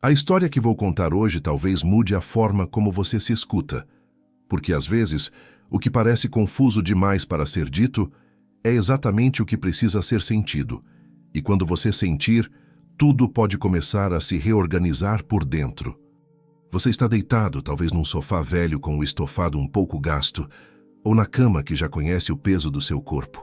A história que vou contar hoje talvez mude a forma como você se escuta, porque às vezes o que parece confuso demais para ser dito é exatamente o que precisa ser sentido, e quando você sentir, tudo pode começar a se reorganizar por dentro. Você está deitado, talvez num sofá velho com o estofado um pouco gasto, ou na cama que já conhece o peso do seu corpo.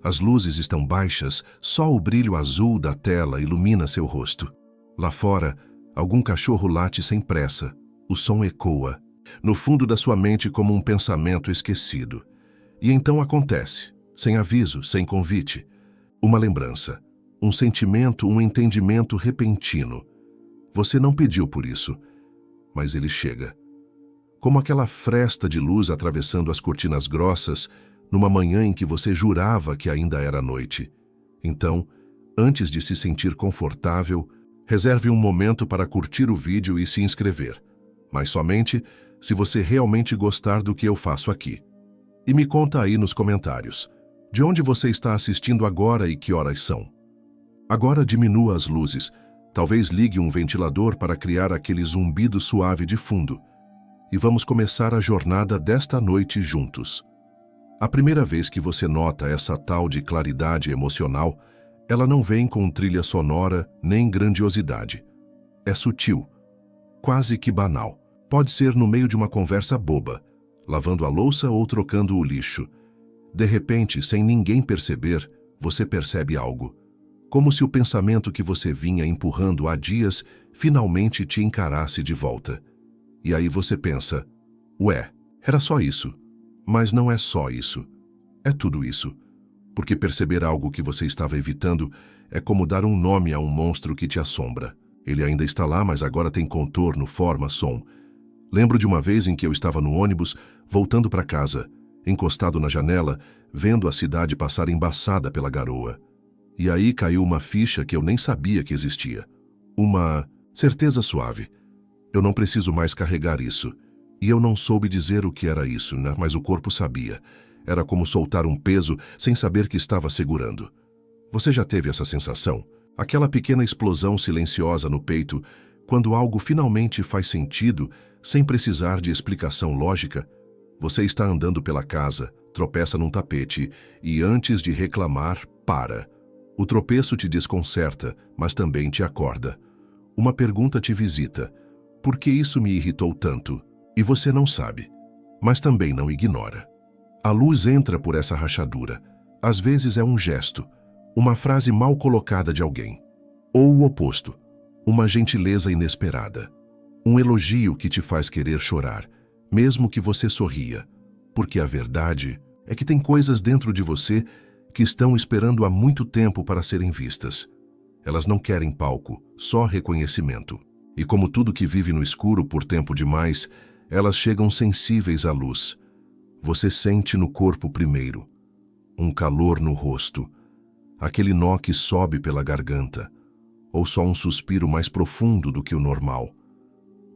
As luzes estão baixas, só o brilho azul da tela ilumina seu rosto. Lá fora, algum cachorro late sem pressa. O som ecoa, no fundo da sua mente como um pensamento esquecido. E então acontece, sem aviso, sem convite. Uma lembrança, um sentimento, um entendimento repentino. Você não pediu por isso, mas ele chega. Como aquela fresta de luz atravessando as cortinas grossas, numa manhã em que você jurava que ainda era noite. Então, antes de se sentir confortável, reserve um momento para curtir o vídeo e se inscrever, mas somente se você realmente gostar do que eu faço aqui. E me conta aí nos comentários, de onde você está assistindo agora e que horas são. Agora diminua as luzes, talvez ligue um ventilador para criar aquele zumbido suave de fundo. E vamos começar a jornada desta noite juntos. A primeira vez que você nota essa tal de claridade emocional, ela não vem com trilha sonora nem grandiosidade. É sutil, quase que banal. Pode ser no meio de uma conversa boba, lavando a louça ou trocando o lixo. De repente, sem ninguém perceber, você percebe algo. Como se o pensamento que você vinha empurrando há dias finalmente te encarasse de volta. E aí você pensa, ué, era só isso. Mas não é só isso. É tudo isso. Porque perceber algo que você estava evitando é como dar um nome a um monstro que te assombra. Ele ainda está lá, mas agora tem contorno, forma, som. Lembro de uma vez em que eu estava no ônibus, voltando para casa, encostado na janela, vendo a cidade passar embaçada pela garoa. E aí caiu uma ficha que eu nem sabia que existia. Uma certeza suave. Eu não preciso mais carregar isso. E eu não soube dizer o que era isso, né? Mas o corpo sabia. Era como soltar um peso sem saber que estava segurando. Você já teve essa sensação? Aquela pequena explosão silenciosa no peito, quando algo finalmente faz sentido, sem precisar de explicação lógica? Você está andando pela casa, tropeça num tapete e, antes de reclamar, para. O tropeço te desconcerta, mas também te acorda. Uma pergunta te visita. Por que isso me irritou tanto? E você não sabe, mas também não ignora. A luz entra por essa rachadura. Às vezes é um gesto, uma frase mal colocada de alguém. Ou o oposto, uma gentileza inesperada. Um elogio que te faz querer chorar, mesmo que você sorria. Porque a verdade é que tem coisas dentro de você que estão esperando há muito tempo para serem vistas. Elas não querem palco, só reconhecimento. E como tudo que vive no escuro por tempo demais, elas chegam sensíveis à luz. Você sente no corpo primeiro. Um calor no rosto. Aquele nó que sobe pela garganta. Ou só um suspiro mais profundo do que o normal.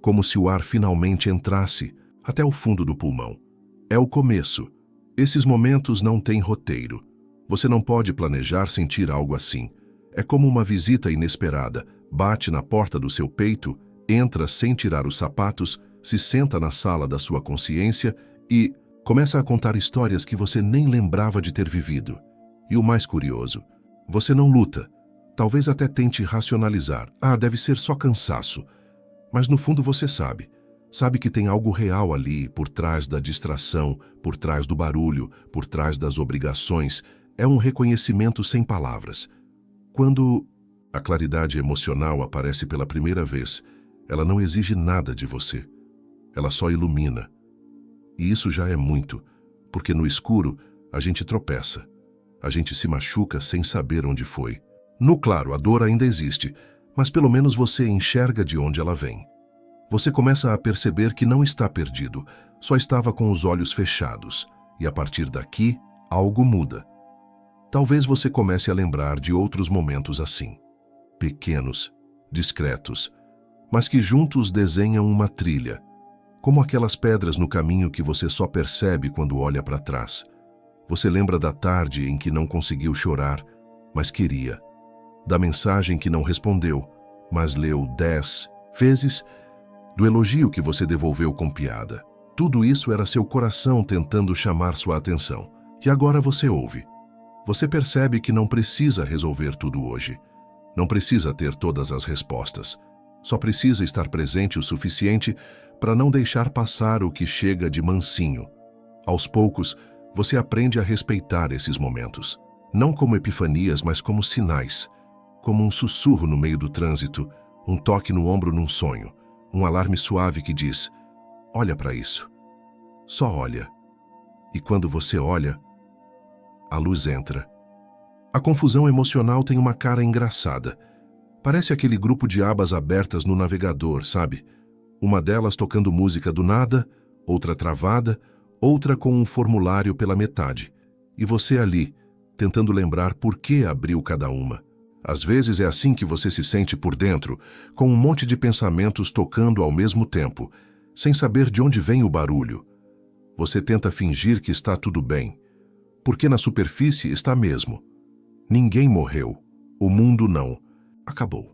Como se o ar finalmente entrasse até o fundo do pulmão. É o começo. Esses momentos não têm roteiro. Você não pode planejar sentir algo assim. É como uma visita inesperada. Bate na porta do seu peito, entra sem tirar os sapatos, se senta na sala da sua consciência e começa a contar histórias que você nem lembrava de ter vivido. E o mais curioso, você não luta. Talvez até tente racionalizar. Deve ser só cansaço. Mas no fundo você sabe. Sabe que tem algo real ali, por trás da distração, por trás do barulho, por trás das obrigações. É um reconhecimento sem palavras. Quando a claridade emocional aparece pela primeira vez, ela não exige nada de você. Ela só ilumina. E isso já é muito, porque no escuro a gente tropeça. A gente se machuca sem saber onde foi. No claro, a dor ainda existe, mas pelo menos você enxerga de onde ela vem. Você começa a perceber que não está perdido, só estava com os olhos fechados. E a partir daqui, algo muda. Talvez você comece a lembrar de outros momentos assim. Pequenos, discretos, mas que juntos desenham uma trilha. Como aquelas pedras no caminho que você só percebe quando olha para trás. Você lembra da tarde em que não conseguiu chorar, mas queria. Da mensagem que não respondeu, mas leu 10 vezes do elogio que você devolveu com piada. Tudo isso era seu coração tentando chamar sua atenção. E agora você ouve. Você percebe que não precisa resolver tudo hoje. Não precisa ter todas as respostas. Só precisa estar presente o suficiente para não deixar passar o que chega de mansinho. Aos poucos, você aprende a respeitar esses momentos. Não como epifanias, mas como sinais. Como um sussurro no meio do trânsito, um toque no ombro num sonho, um alarme suave que diz: olha para isso. Só olha. E quando você olha, a luz entra. A confusão emocional tem uma cara engraçada. Parece aquele grupo de abas abertas no navegador, sabe? Uma delas tocando música do nada, outra travada, outra com um formulário pela metade. E você ali, tentando lembrar por que abriu cada uma. Às vezes é assim que você se sente por dentro, com um monte de pensamentos tocando ao mesmo tempo, sem saber de onde vem o barulho. Você tenta fingir que está tudo bem, porque na superfície está mesmo. Ninguém morreu, o mundo não. Acabou.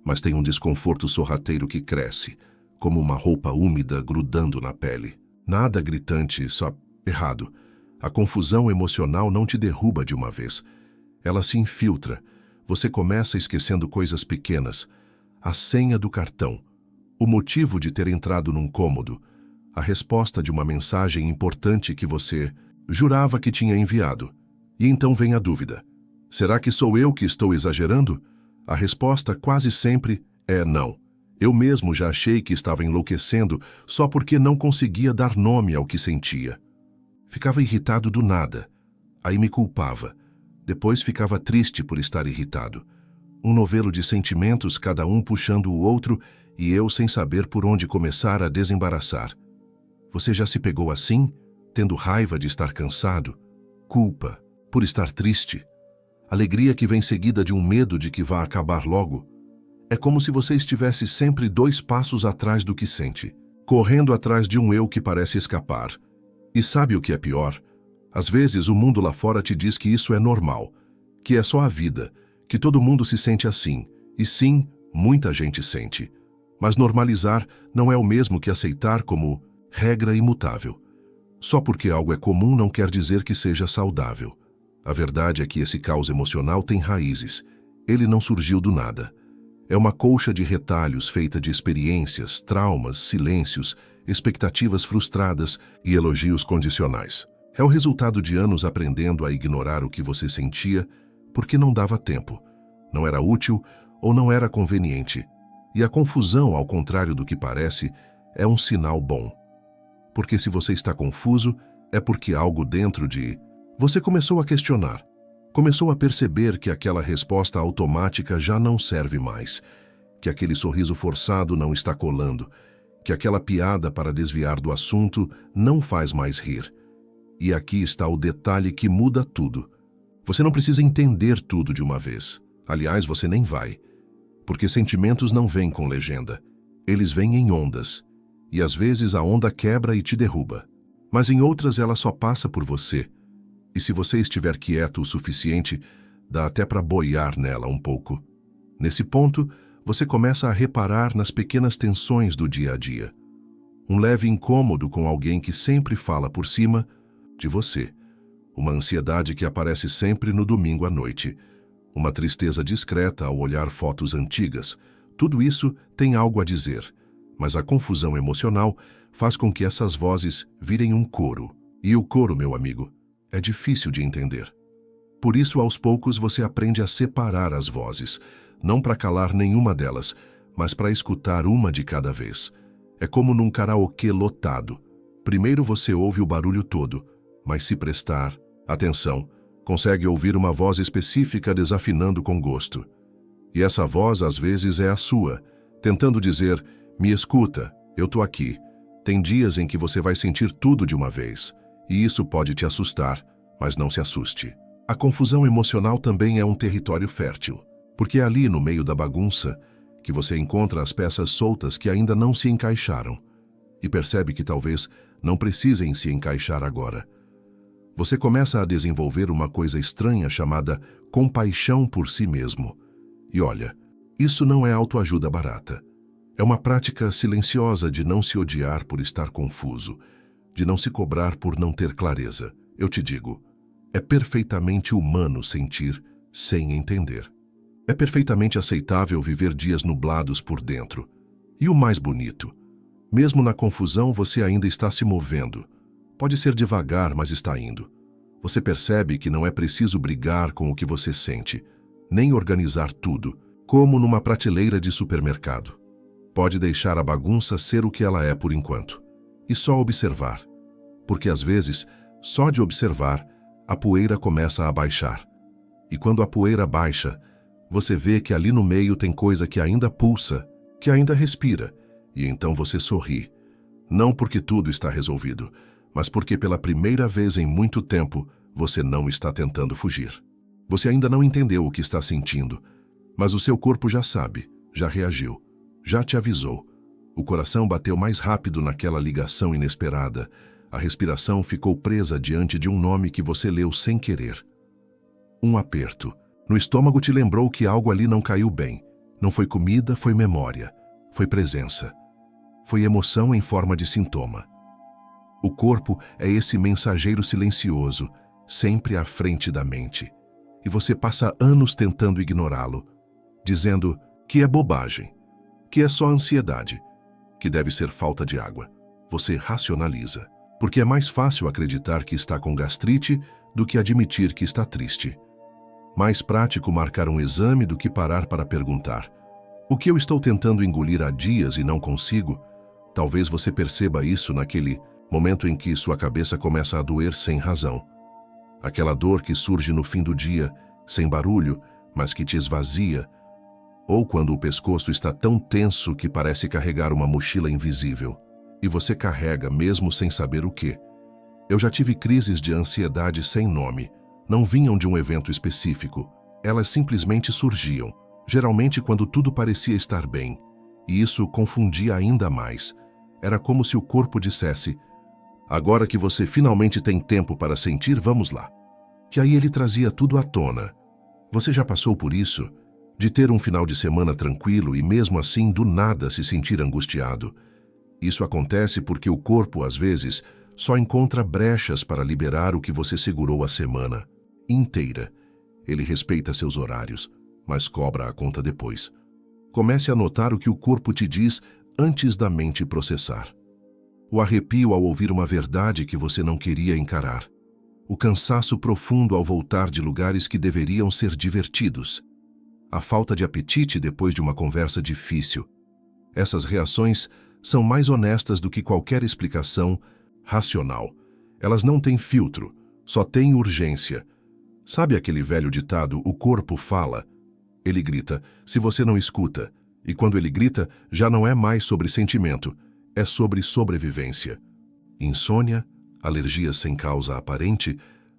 Mas tem um desconforto sorrateiro que cresce, como uma roupa úmida grudando na pele. Nada gritante, só errado. A confusão emocional não te derruba de uma vez. Ela se infiltra. Você começa esquecendo coisas pequenas. A senha do cartão. O motivo de ter entrado num cômodo. A resposta de uma mensagem importante que você jurava que tinha enviado. E então vem a dúvida. Será que sou eu que estou exagerando? A resposta quase sempre é não. Eu mesmo já achei que estava enlouquecendo só porque não conseguia dar nome ao que sentia. Ficava irritado do nada. Aí me culpava. Depois ficava triste por estar irritado. Um novelo de sentimentos, cada um puxando o outro, e eu sem saber por onde começar a desembaraçar. Você já se pegou assim, tendo raiva de estar cansado? Culpa por estar triste? Alegria que vem seguida de um medo de que vá acabar logo? É como se você estivesse sempre 2 passos atrás do que sente, correndo atrás de um eu que parece escapar. E sabe o que é pior? Às vezes o mundo lá fora te diz que isso é normal, que é só a vida, que todo mundo se sente assim. E sim, muita gente sente. Mas normalizar não é o mesmo que aceitar como regra imutável. Só porque algo é comum não quer dizer que seja saudável. A verdade é que esse caos emocional tem raízes. Ele não surgiu do nada. É uma colcha de retalhos feita de experiências, traumas, silêncios, expectativas frustradas e elogios condicionais. É o resultado de anos aprendendo a ignorar o que você sentia porque não dava tempo, não era útil ou não era conveniente. E a confusão, ao contrário do que parece, é um sinal bom. Porque se você está confuso, é porque algo dentro de você começou a questionar. Começou a perceber que aquela resposta automática já não serve mais, que aquele sorriso forçado não está colando, que aquela piada para desviar do assunto não faz mais rir. E aqui está o detalhe que muda tudo. Você não precisa entender tudo de uma vez. Aliás, você nem vai. Porque sentimentos não vêm com legenda. Eles vêm em ondas. E às vezes a onda quebra e te derruba. Mas em outras ela só passa por você. E se você estiver quieto o suficiente, dá até para boiar nela um pouco. Nesse ponto, você começa a reparar nas pequenas tensões do dia a dia. Um leve incômodo com alguém que sempre fala por cima de você. Uma ansiedade que aparece sempre no domingo à noite. Uma tristeza discreta ao olhar fotos antigas. Tudo isso tem algo a dizer. Mas a confusão emocional faz com que essas vozes virem um coro. E o coro, meu amigo, é difícil de entender. Por isso, aos poucos, você aprende a separar as vozes, não para calar nenhuma delas, mas para escutar uma de cada vez. É como num karaokê lotado. Primeiro você ouve o barulho todo, mas se prestar atenção, consegue ouvir uma voz específica desafinando com gosto. E essa voz, às vezes, é a sua, tentando dizer: me escuta, eu tô aqui. Tem dias em que você vai sentir tudo de uma vez. E isso pode te assustar, mas não se assuste. A confusão emocional também é um território fértil, porque é ali, no meio da bagunça, que você encontra as peças soltas que ainda não se encaixaram e percebe que talvez não precisem se encaixar agora. Você começa a desenvolver uma coisa estranha chamada compaixão por si mesmo. E olha, isso não é autoajuda barata. É uma prática silenciosa de não se odiar por estar confuso, de não se cobrar por não ter clareza. Eu te digo, é perfeitamente humano sentir sem entender. É perfeitamente aceitável viver dias nublados por dentro. E o mais bonito, mesmo na confusão você ainda está se movendo. Pode ser devagar, mas está indo. Você percebe que não é preciso brigar com o que você sente, nem organizar tudo, como numa prateleira de supermercado. Pode deixar a bagunça ser o que ela é por enquanto. E só observar. Porque às vezes, só de observar, a poeira começa a baixar. E quando a poeira baixa, você vê que ali no meio tem coisa que ainda pulsa, que ainda respira, e então você sorri. Não porque tudo está resolvido, mas porque pela primeira vez em muito tempo, você não está tentando fugir. Você ainda não entendeu o que está sentindo, mas o seu corpo já sabe, já reagiu, já te avisou. O coração bateu mais rápido naquela ligação inesperada. A respiração ficou presa diante de um nome que você leu sem querer. Um aperto. No estômago te lembrou que algo ali não caiu bem. Não foi comida, foi memória. Foi presença. Foi emoção em forma de sintoma. O corpo é esse mensageiro silencioso, sempre à frente da mente. E você passa anos tentando ignorá-lo, dizendo que é bobagem, que é só ansiedade, que deve ser falta de água. Você racionaliza, porque é mais fácil acreditar que está com gastrite do que admitir que está triste. Mais prático marcar um exame do que parar para perguntar: o que eu estou tentando engolir há dias e não consigo? Talvez você perceba isso naquele momento em que sua cabeça começa a doer sem razão. Aquela dor que surge no fim do dia, sem barulho, mas que te esvazia. Ou quando o pescoço está tão tenso que parece carregar uma mochila invisível. E você carrega mesmo sem saber o que. Eu já tive crises de ansiedade sem nome. Não vinham de um evento específico. Elas simplesmente surgiam, geralmente quando tudo parecia estar bem. E isso confundia ainda mais. Era como se o corpo dissesse: agora que você finalmente tem tempo para sentir, vamos lá. E aí ele trazia tudo à tona. Você já passou por isso? De ter um final de semana tranquilo e mesmo assim do nada se sentir angustiado. Isso acontece porque o corpo, às vezes, só encontra brechas para liberar o que você segurou a semana inteira. Ele respeita seus horários, mas cobra a conta depois. Comece a notar o que o corpo te diz antes da mente processar. O arrepio ao ouvir uma verdade que você não queria encarar. O cansaço profundo ao voltar de lugares que deveriam ser divertidos. A falta de apetite depois de uma conversa difícil. Essas reações são mais honestas do que qualquer explicação racional. Elas não têm filtro, só têm urgência. Sabe aquele velho ditado, o corpo fala? Ele grita, se você não escuta. E quando ele grita, já não é mais sobre sentimento, é sobre sobrevivência. Insônia, alergias sem causa aparente,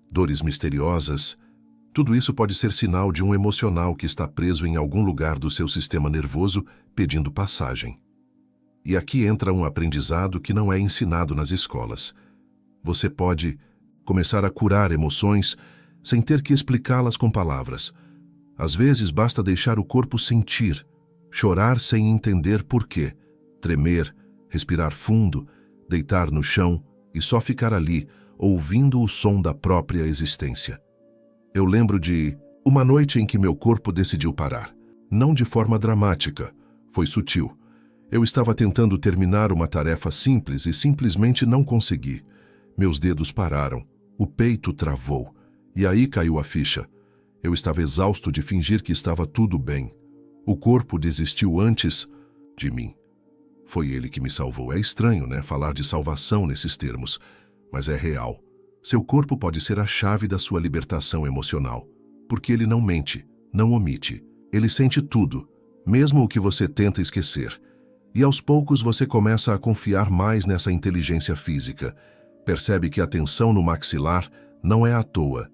dores misteriosas. Tudo isso pode ser sinal de um emocional que está preso em algum lugar do seu sistema nervoso pedindo passagem. E aqui entra um aprendizado que não é ensinado nas escolas. Você pode começar a curar emoções sem ter que explicá-las com palavras. Às vezes basta deixar o corpo sentir, chorar sem entender por quê, tremer, respirar fundo, deitar no chão e só ficar ali, ouvindo o som da própria existência. Eu lembro de uma noite em que meu corpo decidiu parar. Não de forma dramática, foi sutil. Eu estava tentando terminar uma tarefa simples e simplesmente não consegui. Meus dedos pararam, o peito travou, e aí caiu a ficha. Eu estava exausto de fingir que estava tudo bem. O corpo desistiu antes de mim. Foi ele que me salvou. É estranho, né, falar de salvação nesses termos, mas é real. Seu corpo pode ser a chave da sua libertação emocional, porque ele não mente, não omite. Ele sente tudo, mesmo o que você tenta esquecer. E aos poucos você começa a confiar mais nessa inteligência física. Percebe que a tensão no maxilar não é à toa,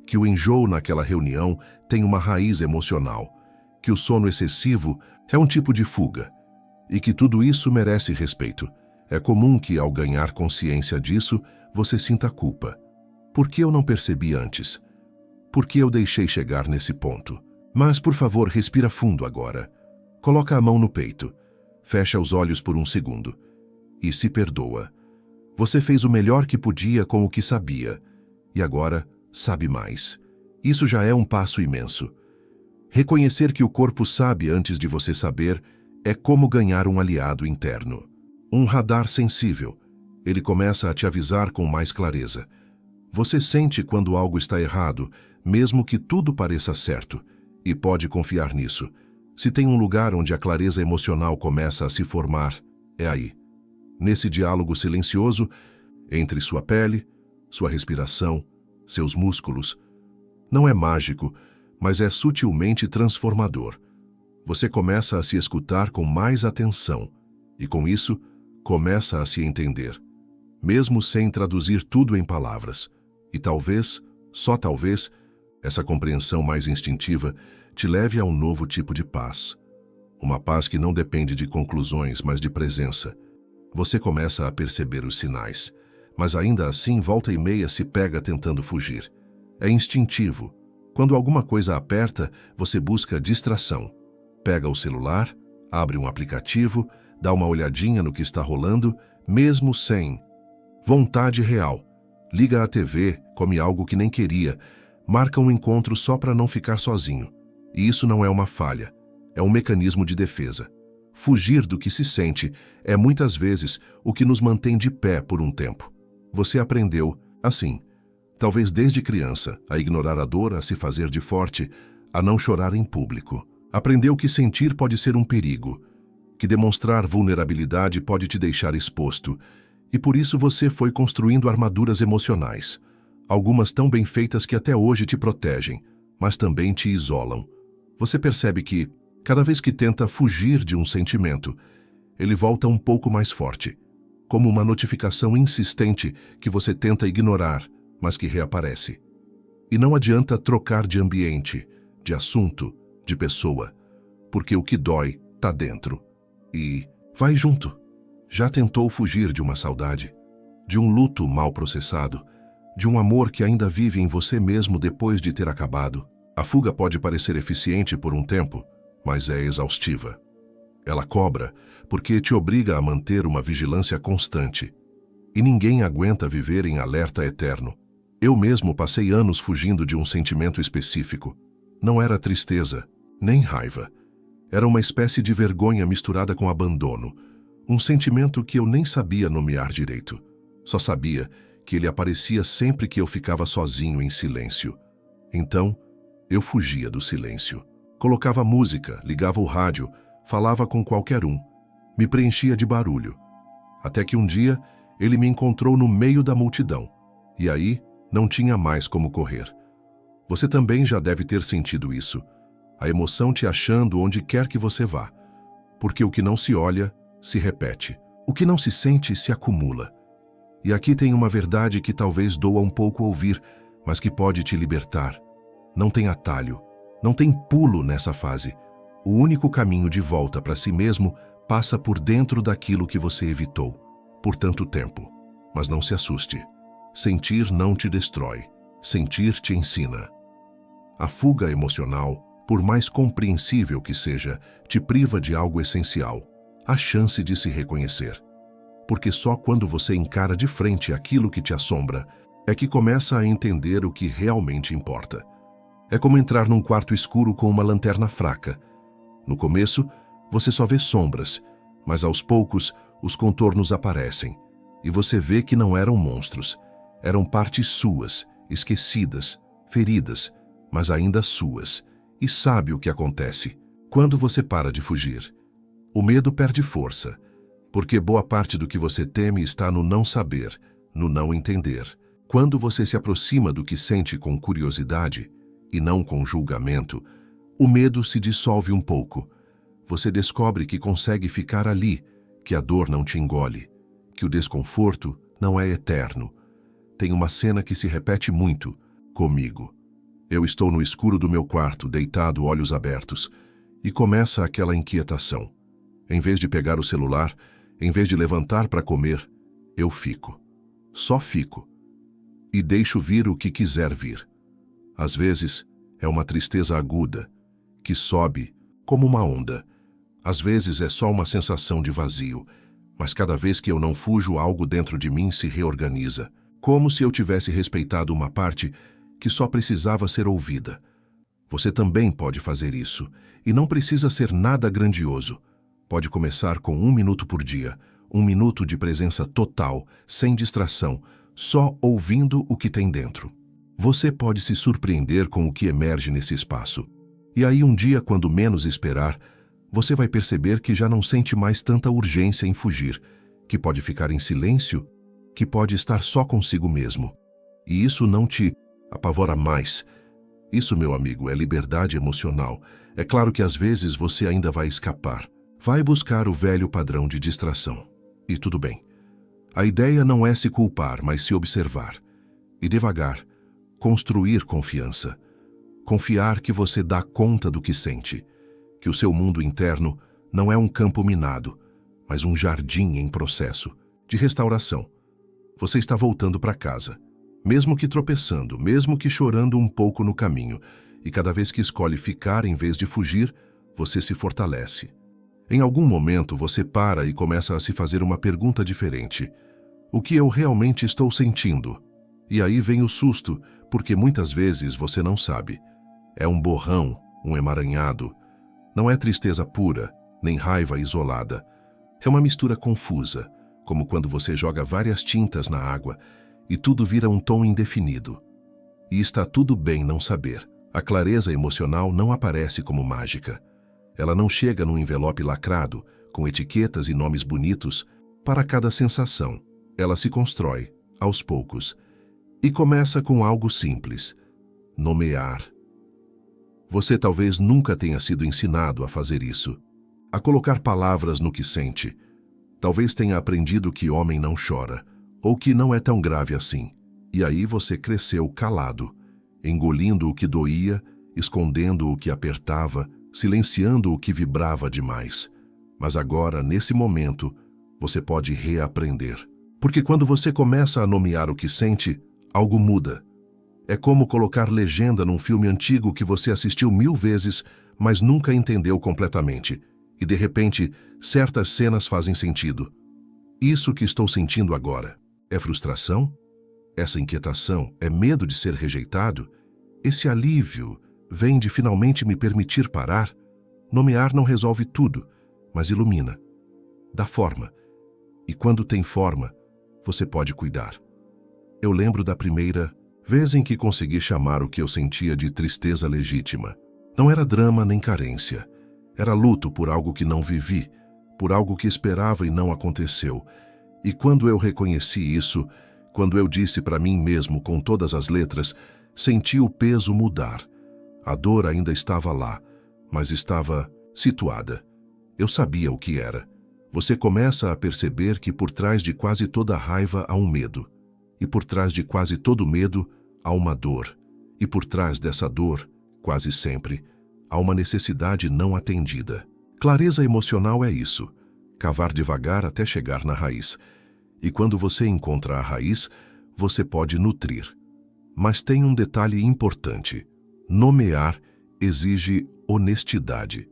que o enjoo naquela reunião tem uma raiz emocional, que o sono excessivo é um tipo de fuga, e que tudo isso merece respeito. É comum que, ao ganhar consciência disso, você sinta culpa. Por que eu não percebi antes? Por que eu deixei chegar nesse ponto? Mas, por favor, respira fundo agora. Coloca a mão no peito. fecha os olhos por um segundo e se perdoa. Você fez o melhor que podia com o que sabia e agora sabe mais. Isso já é um passo imenso. Reconhecer que o corpo sabe antes de você saber é como ganhar um aliado interno. Um radar sensível. Ele começa a te avisar com mais clareza. Você sente quando algo está errado, mesmo que tudo pareça certo, e pode confiar nisso. Se tem um lugar onde a clareza emocional começa a se formar, é aí. Nesse diálogo silencioso entre sua pele, sua respiração, seus músculos. Não é mágico, mas é sutilmente transformador. Você começa a se escutar com mais atenção e, com isso, começa a se entender, mesmo sem traduzir tudo em palavras. E talvez, só talvez, essa compreensão mais instintiva te leve a um novo tipo de paz. Uma paz que não depende de conclusões, mas de presença. Você começa a perceber os sinais, mas ainda assim volta e meia se pega tentando fugir. É instintivo. Quando alguma coisa aperta, você busca distração. Pega o celular, abre um aplicativo, dá uma olhadinha no que está rolando, mesmo sem vontade real. Liga a TV, come algo que nem queria, marca um encontro só para não ficar sozinho. E isso não é uma falha, é um mecanismo de defesa. Fugir do que se sente é muitas vezes o que nos mantém de pé por um tempo. Você aprendeu, assim, talvez desde criança, a ignorar a dor, a se fazer de forte, a não chorar em público. Aprendeu que sentir pode ser um perigo, que demonstrar vulnerabilidade pode te deixar exposto, e por isso você foi construindo armaduras emocionais, algumas tão bem feitas que até hoje te protegem, mas também te isolam. Você percebe que, cada vez que tenta fugir de um sentimento, ele volta um pouco mais forte, como uma notificação insistente que você tenta ignorar, mas que reaparece. E não adianta trocar de ambiente, de assunto, de pessoa, porque o que dói tá dentro. E vai junto. Já tentou fugir de uma saudade, de um luto mal processado, de um amor que ainda vive em você mesmo depois de ter acabado? A fuga pode parecer eficiente por um tempo, mas é exaustiva. Ela cobra porque te obriga a manter uma vigilância constante. E ninguém aguenta viver em alerta eterno. Eu mesmo passei anos fugindo de um sentimento específico. Não era tristeza, nem raiva. Era uma espécie de vergonha misturada com abandono. Um sentimento que eu nem sabia nomear direito. Só sabia que ele aparecia sempre que eu ficava sozinho em silêncio. Então, eu fugia do silêncio. Colocava música, ligava o rádio, falava com qualquer um. Me preenchia de barulho. Até que um dia, ele me encontrou no meio da multidão. E aí, não tinha mais como correr. Você também já deve ter sentido isso. A emoção te achando onde quer que você vá. Porque o que não se olha, se repete. O que não se sente, se acumula. E aqui tem uma verdade que talvez doa um pouco ouvir, mas que pode te libertar. Não tem atalho, não tem pulo nessa fase. O único caminho de volta para si mesmo passa por dentro daquilo que você evitou, por tanto tempo. Mas não se assuste. Sentir não te destrói. Sentir te ensina. A fuga emocional, por mais compreensível que seja, te priva de algo essencial, a chance de se reconhecer. Porque só quando você encara de frente aquilo que te assombra, é que começa a entender o que realmente importa. É como entrar num quarto escuro com uma lanterna fraca. No começo, você só vê sombras, mas aos poucos os contornos aparecem, e você vê que não eram monstros, eram partes suas, esquecidas, feridas, mas ainda suas, e sabe o que acontece quando você para de fugir. O medo perde força, porque boa parte do que você teme está no não saber, no não entender. Quando você se aproxima do que sente com curiosidade, e não com julgamento, o medo se dissolve um pouco. Você descobre que consegue ficar ali, que a dor não te engole, que o desconforto não é eterno. Tem uma cena que se repete muito comigo. Eu estou no escuro do meu quarto, deitado, olhos abertos, e começa aquela inquietação. Em vez de pegar o celular, em vez de levantar para comer, eu fico. Só fico. E deixo vir o que quiser vir. Às vezes, é uma tristeza aguda, que sobe como uma onda. Às vezes é só uma sensação de vazio, mas cada vez que eu não fujo, algo dentro de mim se reorganiza, como se eu tivesse respeitado uma parte que só precisava ser ouvida. Você também pode fazer isso, e não precisa ser nada grandioso. Pode começar com 1 minuto por dia, 1 minuto de presença total, sem distração, só ouvindo o que tem dentro. Você pode se surpreender com o que emerge nesse espaço. E aí um dia, quando menos esperar, você vai perceber que já não sente mais tanta urgência em fugir, que pode ficar em silêncio, que pode estar só consigo mesmo. E isso não te apavora mais. Isso, meu amigo, é liberdade emocional. É claro que às vezes você ainda vai escapar. Vai buscar o velho padrão de distração. E tudo bem. A ideia não é se culpar, mas se observar. E devagar, construir confiança. Confiar que você dá conta do que sente. Que o seu mundo interno não é um campo minado, mas um jardim em processo de restauração. Você está voltando para casa, mesmo que tropeçando, mesmo que chorando um pouco no caminho, e cada vez que escolhe ficar em vez de fugir, você se fortalece. Em algum momento você para e começa a se fazer uma pergunta diferente. O que eu realmente estou sentindo? E aí vem o susto, porque muitas vezes você não sabe. É um borrão, um emaranhado. Não é tristeza pura, nem raiva isolada. É uma mistura confusa, como quando você joga várias tintas na água e tudo vira um tom indefinido. E está tudo bem não saber. A clareza emocional não aparece como mágica. Ela não chega num envelope lacrado, com etiquetas e nomes bonitos para cada sensação. Ela se constrói, aos poucos. E começa com algo simples: nomear. Você talvez nunca tenha sido ensinado a fazer isso, a colocar palavras no que sente. Talvez tenha aprendido que homem não chora, ou que não é tão grave assim. E aí você cresceu calado, engolindo o que doía, escondendo o que apertava, silenciando o que vibrava demais. Mas agora, nesse momento, você pode reaprender. Porque quando você começa a nomear o que sente, algo muda. É como colocar legenda num filme antigo que você assistiu 1000 vezes, mas nunca entendeu completamente. E de repente, certas cenas fazem sentido. Isso que estou sentindo agora é frustração? Essa inquietação é medo de ser rejeitado? Esse alívio vem de finalmente me permitir parar? Nomear não resolve tudo, mas ilumina. Dá forma. E quando tem forma, você pode cuidar. Eu lembro da primeira vez em que consegui chamar o que eu sentia de tristeza legítima. Não era drama nem carência. Era luto por algo que não vivi, por algo que esperava e não aconteceu. E quando eu reconheci isso, quando eu disse para mim mesmo com todas as letras, senti o peso mudar. A dor ainda estava lá, mas estava situada. Eu sabia o que era. Você começa a perceber que por trás de quase toda raiva há um medo. E por trás de quase todo medo, há uma dor. E por trás dessa dor, quase sempre, há uma necessidade não atendida. Clareza emocional é isso. Cavar devagar até chegar na raiz. E quando você encontra a raiz, você pode nutrir. Mas tem um detalhe importante. Nomear exige honestidade.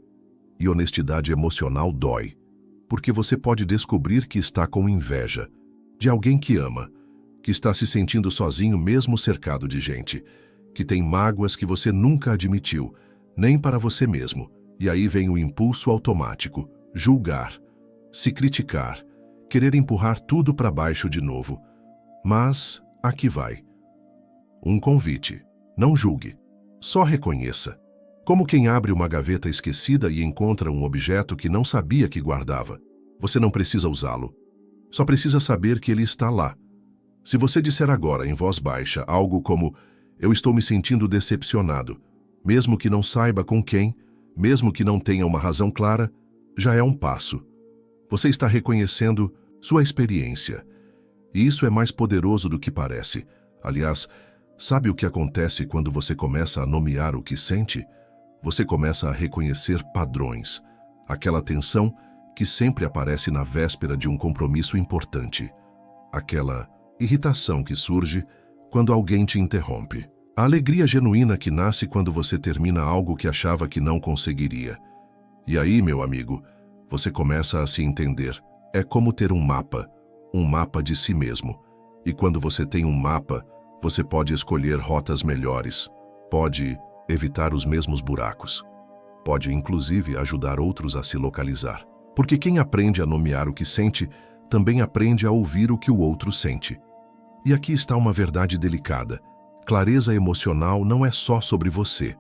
E honestidade emocional dói. Porque você pode descobrir que está com inveja de alguém que ama, que está se sentindo sozinho mesmo cercado de gente, que tem mágoas que você nunca admitiu, nem para você mesmo. E aí vem o impulso automático: julgar, se criticar, querer empurrar tudo para baixo de novo. Mas aqui vai. Um convite: não julgue, só reconheça. Como quem abre uma gaveta esquecida e encontra um objeto que não sabia que guardava. Você não precisa usá-lo, só precisa saber que ele está lá. Se você disser agora em voz baixa algo como: eu estou me sentindo decepcionado, mesmo que não saiba com quem, mesmo que não tenha uma razão clara, já é um passo. Você está reconhecendo sua experiência. E isso é mais poderoso do que parece. Aliás, sabe o que acontece quando você começa a nomear o que sente? Você começa a reconhecer padrões. Aquela tensão que sempre aparece na véspera de um compromisso importante. Aquela irritação que surge quando alguém te interrompe. A alegria genuína que nasce quando você termina algo que achava que não conseguiria. E aí, meu amigo, Você começa a se entender. É como ter um mapa de si mesmo. E quando você tem um mapa, você pode escolher rotas melhores, pode evitar os mesmos buracos, pode inclusive ajudar outros a se localizar. Porque quem aprende a nomear o que sente, também aprende a ouvir o que o outro sente. E aqui está uma verdade delicada. Clareza emocional não é só sobre você,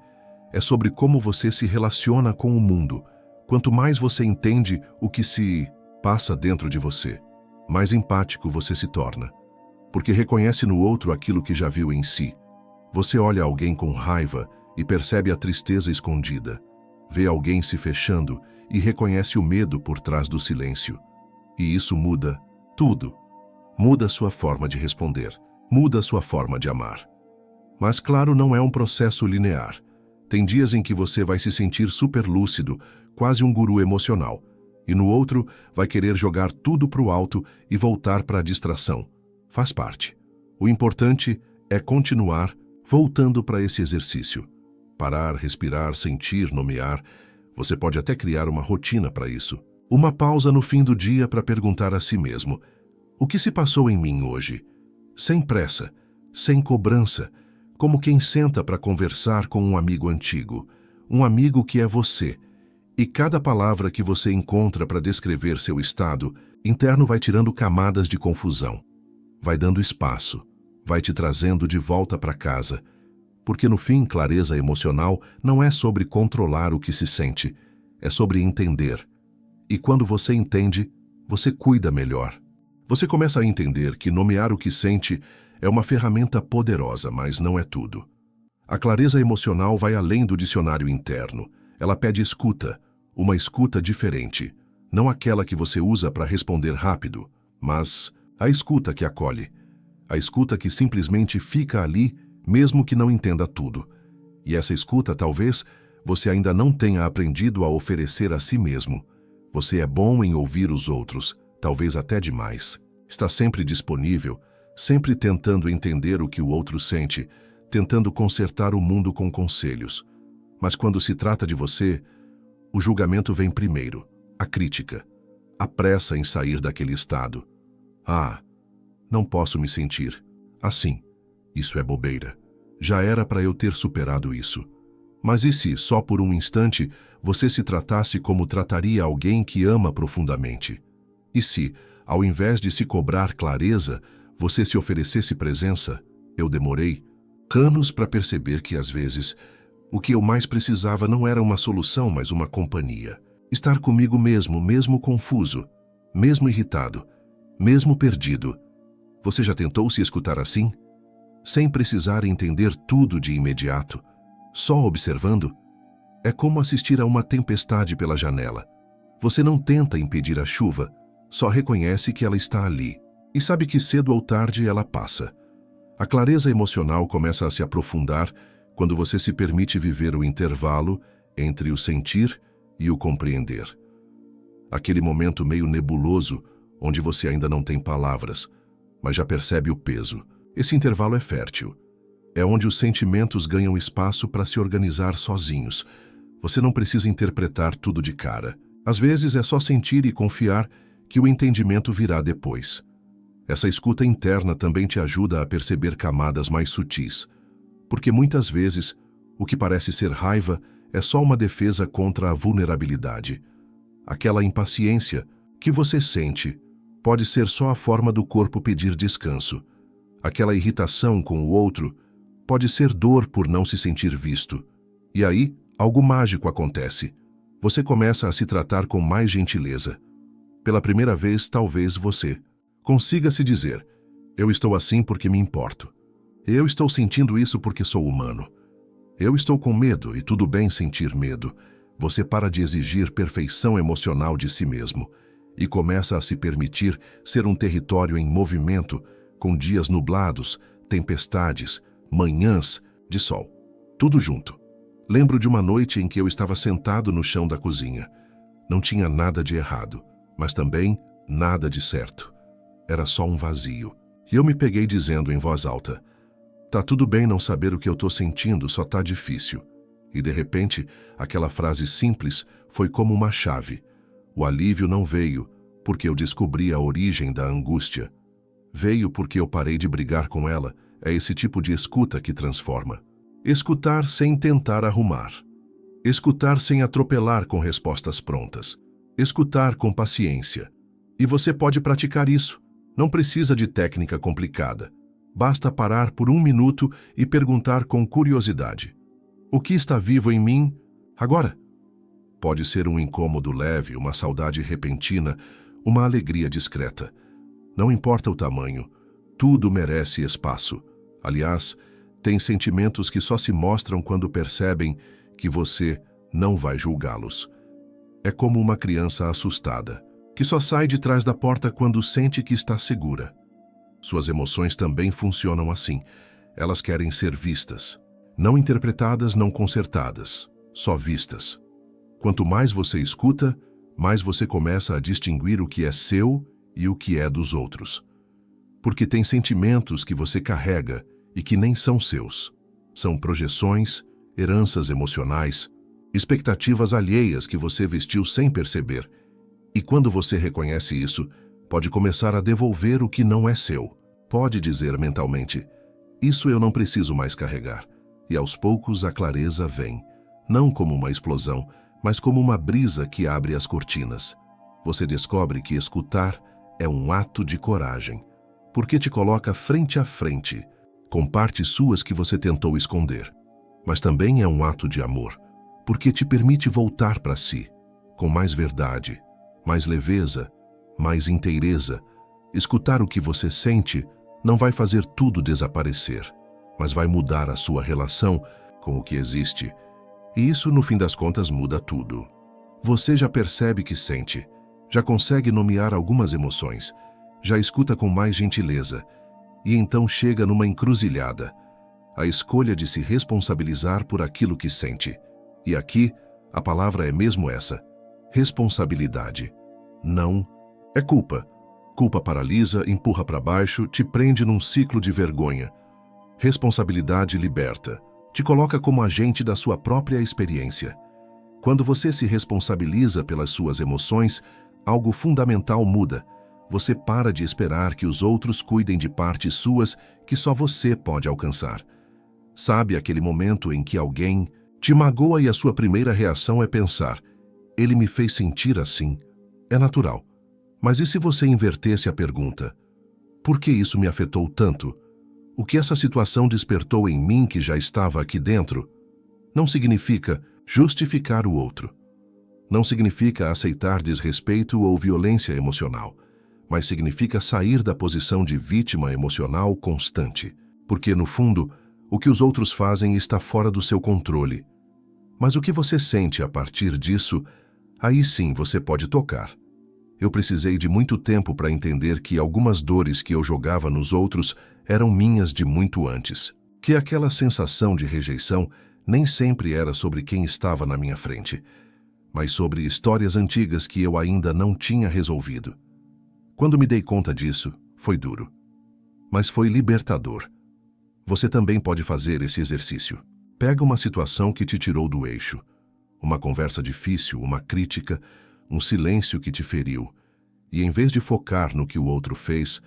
é sobre como você se relaciona com o mundo. Quanto mais você entende o que se passa dentro de você, mais empático você se torna. Porque reconhece no outro aquilo que já viu em si. Você olha alguém com raiva e percebe a tristeza escondida. Vê alguém se fechando e reconhece o medo por trás do silêncio. E isso muda tudo. Muda sua forma de responder. Muda sua forma de amar. Mas claro, não é um processo linear. Tem dias em que você vai se sentir super lúcido, quase um guru emocional. E no outro, vai querer jogar tudo pro alto e voltar para a distração. Faz parte. O importante é continuar voltando para esse exercício. Parar, respirar, sentir, nomear. Você pode até criar uma rotina para isso. Uma pausa no fim do dia para perguntar a si mesmo: o que se passou em mim hoje? Sem pressa, sem cobrança, como quem senta para conversar com um amigo antigo. Um amigo que é você. E cada palavra que você encontra para descrever seu estado interno vai tirando camadas de confusão. Vai dando espaço, vai te trazendo de volta para casa. Porque no fim, clareza emocional não é sobre controlar o que se sente, é sobre entender. E quando você entende, você cuida melhor. Você começa a entender que nomear o que sente é uma ferramenta poderosa, mas não é tudo. A clareza emocional vai além do dicionário interno. Ela pede escuta, uma escuta diferente. Não aquela que você usa para responder rápido, mas a escuta que acolhe. A escuta que simplesmente fica ali, mesmo que não entenda tudo. E essa escuta, talvez, você ainda não tenha aprendido a oferecer a si mesmo. Você é bom em ouvir os outros, talvez até demais. Está sempre disponível, sempre tentando entender o que o outro sente, tentando consertar o mundo com conselhos. Mas quando se trata de você, o julgamento vem primeiro, a crítica, a pressa em sair daquele estado. Ah, não posso me sentir assim. Isso é bobeira. Já era para eu ter superado isso. Mas e se, só por um instante, você se tratasse como trataria alguém que ama profundamente? E se, ao invés de se cobrar clareza, você se oferecesse presença? Eu demorei anos para perceber que, às vezes, o que eu mais precisava não era uma solução, mas uma companhia. Estar comigo mesmo, mesmo confuso, mesmo irritado, mesmo perdido. Você já tentou se escutar assim? Sem precisar entender tudo de imediato, só observando? É como assistir a uma tempestade pela janela. Você não tenta impedir a chuva, só reconhece que ela está ali. E sabe que cedo ou tarde ela passa. A clareza emocional começa a se aprofundar quando você se permite viver o intervalo entre o sentir e o compreender. Aquele momento meio nebuloso, onde você ainda não tem palavras, mas já percebe o peso. Esse intervalo é fértil. É onde os sentimentos ganham espaço para se organizar sozinhos. Você não precisa interpretar tudo de cara. Às vezes é só sentir e confiar que o entendimento virá depois. Essa escuta interna também te ajuda a perceber camadas mais sutis. Porque muitas vezes, o que parece ser raiva é só uma defesa contra a vulnerabilidade. Aquela impaciência que você sente pode ser só a forma do corpo pedir descanso. Aquela irritação com o outro pode ser dor por não se sentir visto. E aí, algo mágico acontece. Você começa a se tratar com mais gentileza. Pela primeira vez, talvez você consiga se dizer: eu estou assim porque me importo. Eu estou sentindo isso porque sou humano. Eu estou com medo e tudo bem sentir medo. Você para de exigir perfeição emocional de si mesmo e começa a se permitir ser um território em movimento, com dias nublados, tempestades, manhãs de sol. Tudo junto. Lembro de uma noite em que eu estava sentado no chão da cozinha. Não tinha nada de errado, mas também nada de certo. Era só um vazio. E eu me peguei dizendo em voz alta: tá tudo bem não saber o que eu tô sentindo, só tá difícil. E de repente, aquela frase simples foi como uma chave. O alívio não veio porque eu descobri a origem da angústia. Veio porque eu parei de brigar com ela. É esse tipo de escuta que transforma. Escutar sem tentar arrumar. Escutar sem atropelar com respostas prontas. Escutar com paciência. E você pode praticar isso. Não precisa de técnica complicada. Basta parar por 1 minuto e perguntar com curiosidade: o que está vivo em mim agora? Pode ser um incômodo leve, uma saudade repentina, uma alegria discreta. Não importa o tamanho, tudo merece espaço. Aliás, tem sentimentos que só se mostram quando percebem que você não vai julgá-los. É como uma criança assustada, que só sai de trás da porta quando sente que está segura. Suas emoções também funcionam assim. Elas querem ser vistas. Não interpretadas, não consertadas, só vistas. Quanto mais você escuta, mais você começa a distinguir o que é seu e o que é dos outros. Porque tem sentimentos que você carrega e que nem são seus. São projeções, heranças emocionais, expectativas alheias que você vestiu sem perceber. E quando você reconhece isso, pode começar a devolver o que não é seu. Pode dizer mentalmente: isso eu não preciso mais carregar. E aos poucos a clareza vem, não como uma explosão, mas como uma brisa que abre as cortinas. Você descobre que escutar é um ato de coragem, porque te coloca frente a frente, com partes suas que você tentou esconder. Mas também é um ato de amor, porque te permite voltar para si, com mais verdade, mais leveza, mais inteireza. Escutar o que você sente não vai fazer tudo desaparecer, mas vai mudar a sua relação com o que existe. E isso, no fim das contas, muda tudo. Você já percebe que sente, já consegue nomear algumas emoções, já escuta com mais gentileza, e então chega numa encruzilhada, a escolha de se responsabilizar por aquilo que sente. E aqui, a palavra é mesmo essa: responsabilidade. Não é culpa. Culpa paralisa, empurra para baixo, te prende num ciclo de vergonha. Responsabilidade liberta. Te coloca como agente da sua própria experiência. Quando você se responsabiliza pelas suas emoções, algo fundamental muda. Você para de esperar que os outros cuidem de partes suas que só você pode alcançar. Sabe aquele momento em que alguém te magoa e a sua primeira reação é pensar: ele me fez sentir assim? É natural. Mas e se você invertesse a pergunta: por que isso me afetou tanto? O que essa situação despertou em mim que já estava aqui dentro? Não significa justificar o outro. Não significa aceitar desrespeito ou violência emocional, mas significa sair da posição de vítima emocional constante. Porque, no fundo, o que os outros fazem está fora do seu controle. Mas o que você sente a partir disso, aí sim você pode tocar. Eu precisei de muito tempo para entender que algumas dores que eu jogava nos outros eram minhas de muito antes. Que aquela sensação de rejeição nem sempre era sobre quem estava na minha frente, mas sobre histórias antigas que eu ainda não tinha resolvido. Quando me dei conta disso, foi duro, mas foi libertador. Você também pode fazer esse exercício. Pega uma situação que te tirou do eixo, uma conversa difícil, uma crítica, um silêncio que te feriu, e em vez de focar no que o outro fez,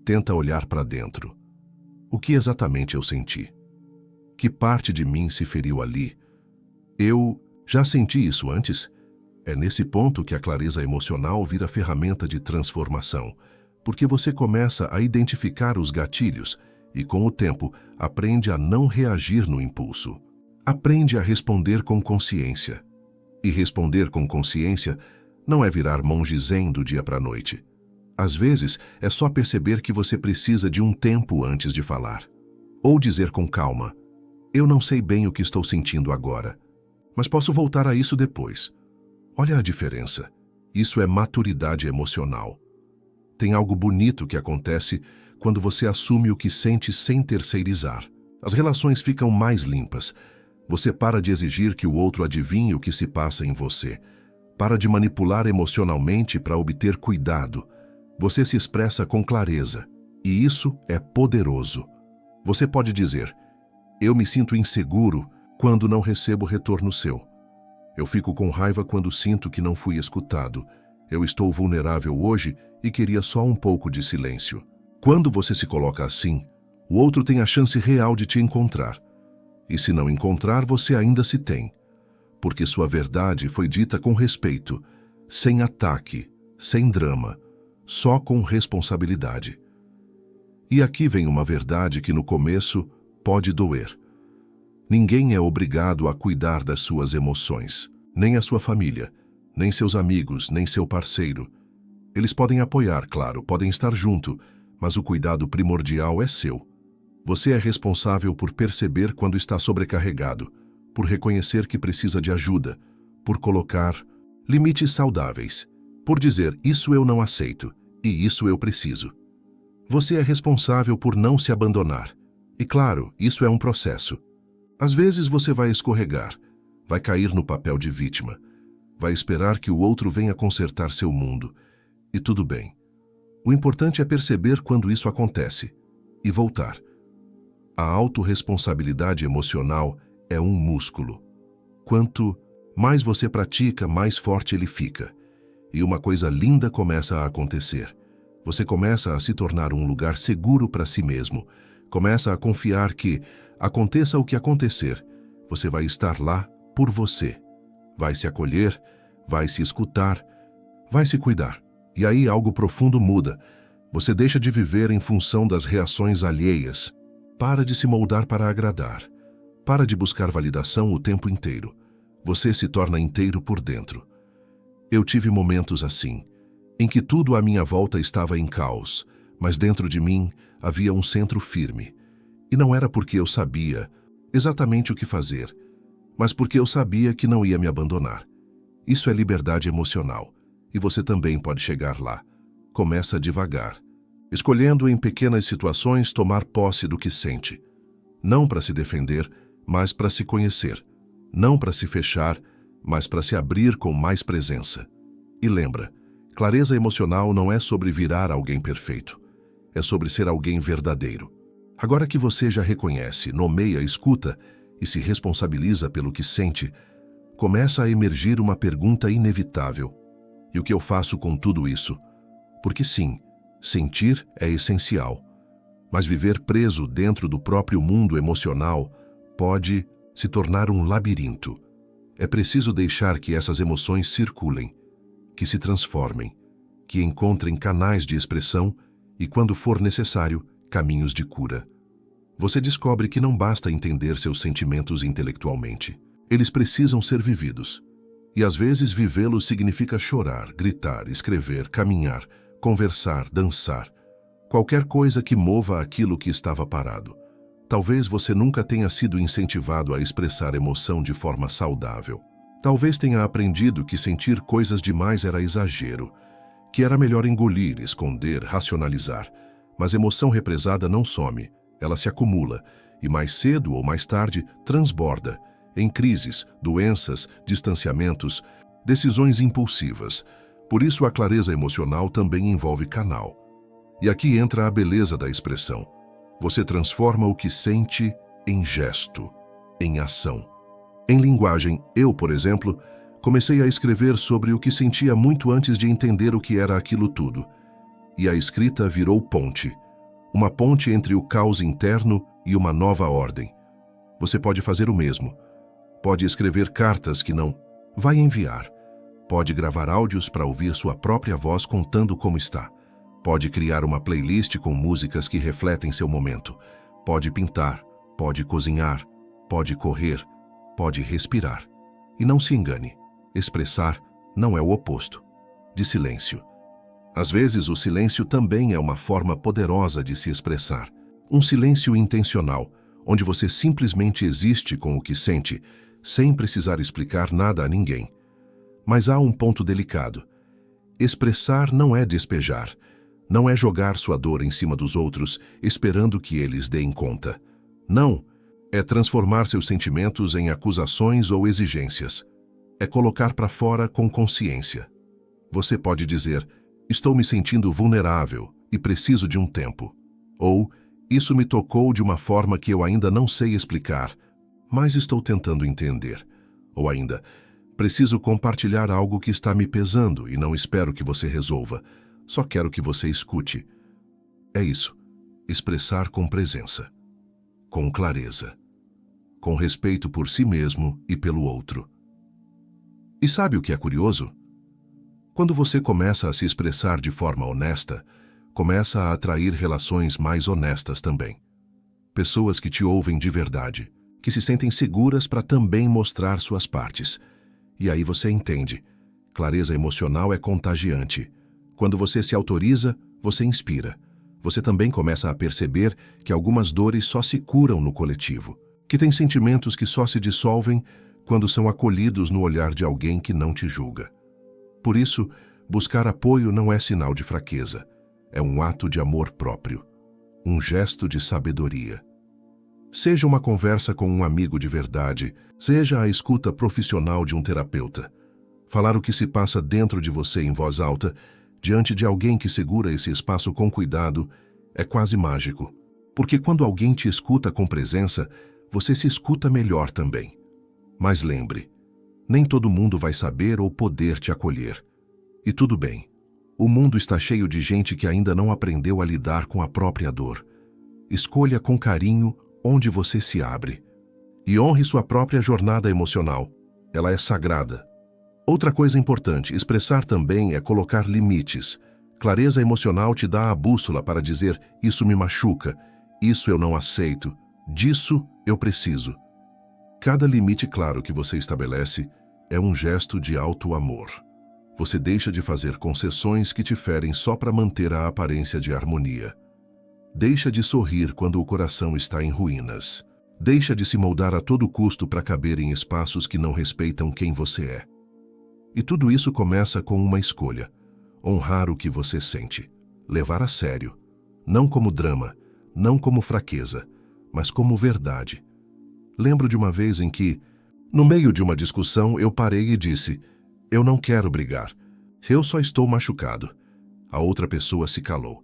tenta olhar para dentro. O que exatamente eu senti? Que parte de mim se feriu ali? Eu já senti isso antes? É nesse ponto que a clareza emocional vira ferramenta de transformação, porque você começa a identificar os gatilhos e, com o tempo, aprende a não reagir no impulso. Aprende a responder com consciência. E responder com consciência não é virar monge zen do dia para a noite. Às vezes, é só perceber que você precisa de um tempo antes de falar. Ou dizer com calma: eu não sei bem o que estou sentindo agora, mas posso voltar a isso depois. Olha a diferença. Isso é maturidade emocional. Tem algo bonito que acontece quando você assume o que sente sem terceirizar. As relações ficam mais limpas. Você para de exigir que o outro adivinhe o que se passa em você. Para de manipular emocionalmente para obter cuidado. Você se expressa com clareza, e isso é poderoso. Você pode dizer: eu me sinto inseguro quando não recebo retorno seu. Eu fico com raiva quando sinto que não fui escutado. Eu estou vulnerável hoje e queria só um pouco de silêncio. Quando você se coloca assim, o outro tem a chance real de te encontrar. E se não encontrar, você ainda se tem. Porque sua verdade foi dita com respeito, sem ataque, sem drama, só com responsabilidade. E aqui vem uma verdade que no começo pode doer. Ninguém é obrigado a cuidar das suas emoções, nem a sua família, nem seus amigos, nem seu parceiro. Eles podem apoiar, claro, podem estar junto, mas o cuidado primordial é seu. Você é responsável por perceber quando está sobrecarregado, por reconhecer que precisa de ajuda, por colocar limites saudáveis, por dizer isso eu não aceito e isso eu preciso. Você é responsável por não se abandonar. E claro, isso é um processo. Às vezes você vai escorregar, vai cair no papel de vítima, vai esperar que o outro venha consertar seu mundo. E tudo bem. O importante é perceber quando isso acontece e voltar. A autorresponsabilidade emocional é um músculo. Quanto mais você pratica, mais forte ele fica. E uma coisa linda começa a acontecer. Você começa a se tornar um lugar seguro para si mesmo. Começa a confiar que, aconteça o que acontecer, você vai estar lá por você. Vai se acolher, vai se escutar, vai se cuidar. E aí algo profundo muda. Você deixa de viver em função das reações alheias. Para de se moldar para agradar. Para de buscar validação o tempo inteiro. Você se torna inteiro por dentro. Eu tive momentos assim, em que tudo à minha volta estava em caos, mas dentro de mim havia um centro firme. E não era porque eu sabia exatamente o que fazer, mas porque eu sabia que não ia me abandonar. Isso é liberdade emocional, e você também pode chegar lá. Começa devagar, escolhendo em pequenas situações tomar posse do que sente. Não para se defender, mas para se conhecer. Não para se fechar, mas para se abrir com mais presença. E lembra, clareza emocional não é sobre virar alguém perfeito. É sobre ser alguém verdadeiro. Agora que você já reconhece, nomeia, escuta e se responsabiliza pelo que sente, começa a emergir uma pergunta inevitável. E o que eu faço com tudo isso? Porque sim, sentir é essencial. Mas viver preso dentro do próprio mundo emocional pode se tornar um labirinto. É preciso deixar que essas emoções circulem, que se transformem, que encontrem canais de expressão e, quando for necessário, caminhos de cura. Você descobre que não basta entender seus sentimentos intelectualmente. Eles precisam ser vividos. E às vezes vivê-los significa chorar, gritar, escrever, caminhar, conversar, dançar. Qualquer coisa que mova aquilo que estava parado. Talvez você nunca tenha sido incentivado a expressar emoção de forma saudável. Talvez tenha aprendido que sentir coisas demais era exagero, que era melhor engolir, esconder, racionalizar. Mas emoção represada não some, ela se acumula e mais cedo ou mais tarde transborda em crises, doenças, distanciamentos, decisões impulsivas. Por isso a clareza emocional também envolve canal. E aqui entra a beleza da expressão. Você transforma o que sente em gesto, em ação. Em linguagem, eu, por exemplo, comecei a escrever sobre o que sentia muito antes de entender o que era aquilo tudo. E a escrita virou ponte. Uma ponte entre o caos interno e uma nova ordem. Você pode fazer o mesmo. Pode escrever cartas que não vai enviar. Pode gravar áudios para ouvir sua própria voz contando como está. Pode criar uma playlist com músicas que refletem seu momento. Pode pintar, pode cozinhar, pode correr, pode respirar. E não se engane, expressar não é o oposto de silêncio. Às vezes o silêncio também é uma forma poderosa de se expressar. Um silêncio intencional, onde você simplesmente existe com o que sente, sem precisar explicar nada a ninguém. Mas há um ponto delicado. Expressar não é despejar. Não é jogar sua dor em cima dos outros, esperando que eles deem conta. Não, é transformar seus sentimentos em acusações ou exigências. É colocar para fora com consciência. Você pode dizer, estou me sentindo vulnerável e preciso de um tempo. Ou, isso me tocou de uma forma que eu ainda não sei explicar, mas estou tentando entender. Ou ainda, Preciso compartilhar algo que está me pesando e não espero que você resolva. Só quero que você escute. É isso. Expressar com presença, com clareza, com respeito por si mesmo e pelo outro. E sabe o que é curioso? Quando você começa a se expressar de forma honesta, começa a atrair relações mais honestas também. Pessoas que te ouvem de verdade, que se sentem seguras para também mostrar suas partes. E aí você entende. Clareza emocional é contagiante. Quando você se autoriza, você inspira. Você também começa a perceber que algumas dores só se curam no coletivo, que tem sentimentos que só se dissolvem quando são acolhidos no olhar de alguém que não te julga. Por isso, buscar apoio não é sinal de fraqueza. É um ato de amor próprio, um gesto de sabedoria. Seja uma conversa com um amigo de verdade, seja a escuta profissional de um terapeuta. Falar o que se passa dentro de você em voz alta, diante de alguém que segura esse espaço com cuidado, é quase mágico. Porque quando alguém te escuta com presença, você se escuta melhor também. Mas lembre, nem todo mundo vai saber ou poder te acolher. E tudo bem. O mundo está cheio de gente que ainda não aprendeu a lidar com a própria dor. Escolha com carinho onde você se abre. E honre sua própria jornada emocional. Ela é sagrada. Outra coisa importante, expressar também é colocar limites. Clareza emocional te dá a bússola para dizer: isso me machuca, isso eu não aceito, disso eu preciso. Cada limite claro que você estabelece é um gesto de auto-amor. Você deixa de fazer concessões que te ferem só para manter a aparência de harmonia. Deixa de sorrir quando o coração está em ruínas. Deixa de se moldar a todo custo para caber em espaços que não respeitam quem você é. E tudo isso começa com uma escolha: honrar o que você sente, levar a sério, não como drama, não como fraqueza, mas como verdade. Lembro de uma vez em que, no meio de uma discussão, eu parei e disse: eu não quero brigar, eu só estou machucado. A outra pessoa se calou.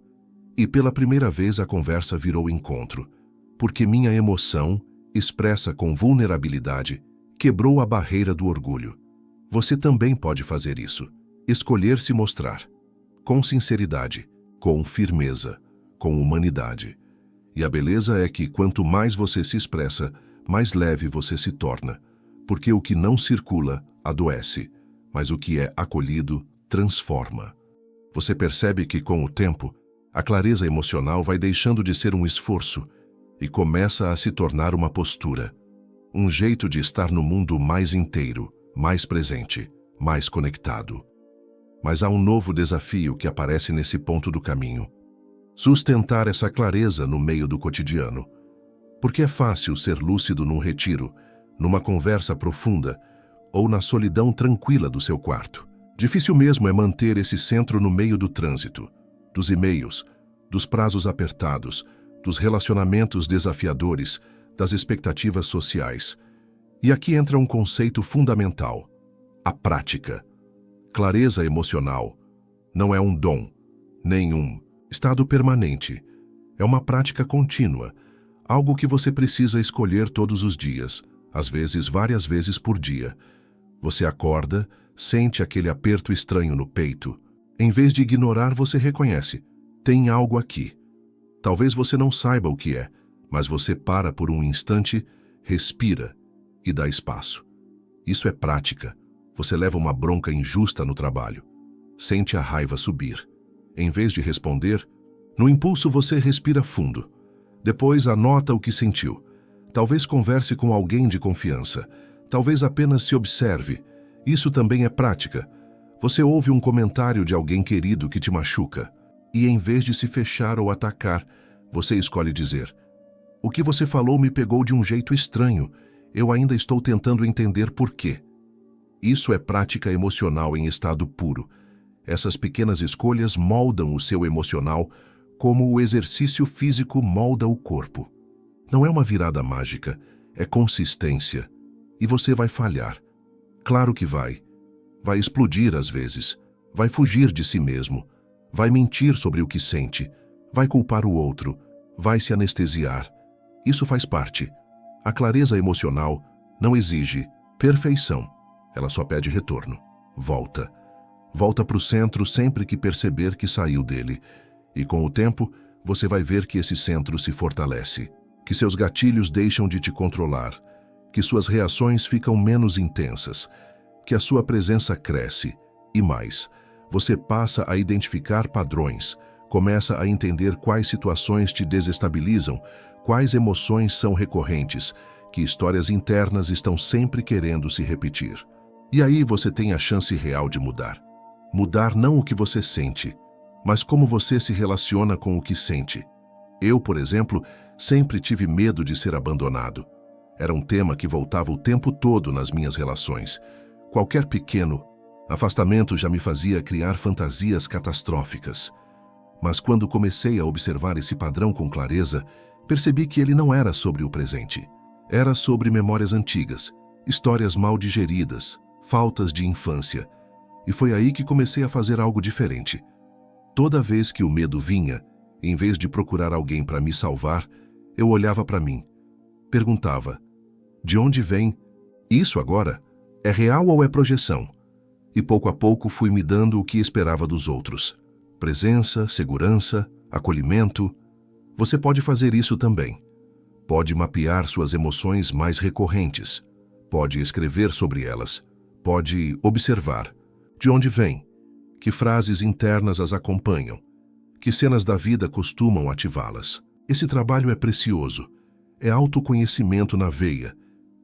E pela primeira vez a conversa virou encontro, porque minha emoção, expressa com vulnerabilidade, quebrou a barreira do orgulho. Você também pode fazer isso. Escolher se mostrar. Com sinceridade, com firmeza, com humanidade. E a beleza é que quanto mais você se expressa, mais leve você se torna. Porque o que não circula, adoece, mas o que é acolhido, transforma. Você percebe que, com o tempo, a clareza emocional vai deixando de ser um esforço e começa a se tornar uma postura. Um jeito de estar no mundo mais inteiro, mais presente, mais conectado. Mas há um novo desafio que aparece nesse ponto do caminho. Sustentar essa clareza no meio do cotidiano. Porque é fácil ser lúcido num retiro, numa conversa profunda ou na solidão tranquila do seu quarto. Difícil mesmo é manter esse centro no meio do trânsito, dos e-mails, dos prazos apertados, dos relacionamentos desafiadores, das expectativas sociais. E aqui entra um conceito fundamental: a prática. Clareza emocional não é um dom, nem um estado permanente. É uma prática contínua, algo que você precisa escolher todos os dias, às vezes várias vezes por dia. Você acorda, sente aquele aperto estranho no peito. Em vez de ignorar, você reconhece: tem algo aqui. Talvez você não saiba o que é, mas você para por um instante, respira e dá espaço. Isso é prática. Você leva uma bronca injusta no trabalho. Sente a raiva subir. Em vez de responder, no impulso você respira fundo. Depois anota o que sentiu. Talvez converse com alguém de confiança. Talvez apenas se observe. Isso também é prática. Você ouve um comentário de alguém querido que te machuca. E em vez de se fechar ou atacar, você escolhe dizer: o que você falou me pegou de um jeito estranho. Eu ainda estou tentando entender por quê. Isso é prática emocional em estado puro. Essas pequenas escolhas moldam o seu emocional como o exercício físico molda o corpo. Não é uma virada mágica, é consistência. E você vai falhar. Claro que vai. Vai explodir às vezes. Vai fugir de si mesmo. Vai mentir sobre o que sente. Vai culpar o outro. Vai se anestesiar. Isso faz parte. A clareza emocional não exige perfeição. Ela só pede retorno. Volta. Volta para o centro sempre que perceber que saiu dele. E com o tempo, você vai ver que esse centro se fortalece, que seus gatilhos deixam de te controlar, que suas reações ficam menos intensas, que a sua presença cresce. E mais, você passa a identificar padrões, começa a entender quais situações te desestabilizam, quais emoções são recorrentes, que histórias internas estão sempre querendo se repetir. E aí você tem a chance real de mudar. Mudar não o que você sente, mas como você se relaciona com o que sente. Eu, por exemplo, sempre tive medo de ser abandonado. Era um tema que voltava o tempo todo nas minhas relações. Qualquer pequeno afastamento já me fazia criar fantasias catastróficas. Mas quando comecei a observar esse padrão com clareza, percebi que ele não era sobre o presente. Era sobre memórias antigas, histórias mal digeridas, faltas de infância. E foi aí que comecei a fazer algo diferente. Toda vez que o medo vinha, em vez de procurar alguém para me salvar, eu olhava para mim. Perguntava, de onde vem? Isso agora? É real ou é projeção? E pouco a pouco fui me dando o que esperava dos outros. Presença, segurança, acolhimento. Você pode fazer isso também. Pode mapear suas emoções mais recorrentes. Pode escrever sobre elas. Pode observar. De onde vem? Que frases internas as acompanham? Que cenas da vida costumam ativá-las? Esse trabalho é precioso. É autoconhecimento na veia,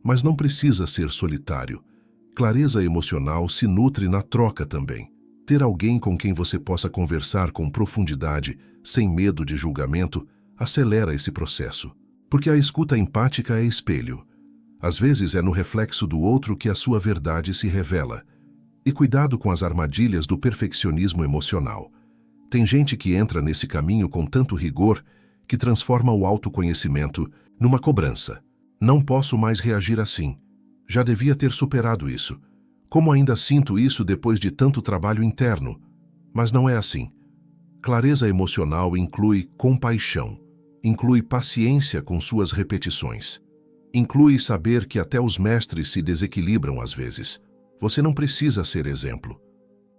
mas não precisa ser solitário. Clareza emocional se nutre na troca também. Ter alguém com quem você possa conversar com profundidade, sem medo de julgamento, acelera esse processo. Porque a escuta empática é espelho. Às vezes é no reflexo do outro que a sua verdade se revela. E cuidado com as armadilhas do perfeccionismo emocional. Tem gente que entra nesse caminho com tanto rigor que transforma o autoconhecimento numa cobrança. Não posso mais reagir assim. Já devia ter superado isso. Como ainda sinto isso depois de tanto trabalho interno? Mas não é assim. Clareza emocional inclui compaixão, inclui paciência com suas repetições, inclui saber que até os mestres se desequilibram às vezes. Você não precisa ser exemplo.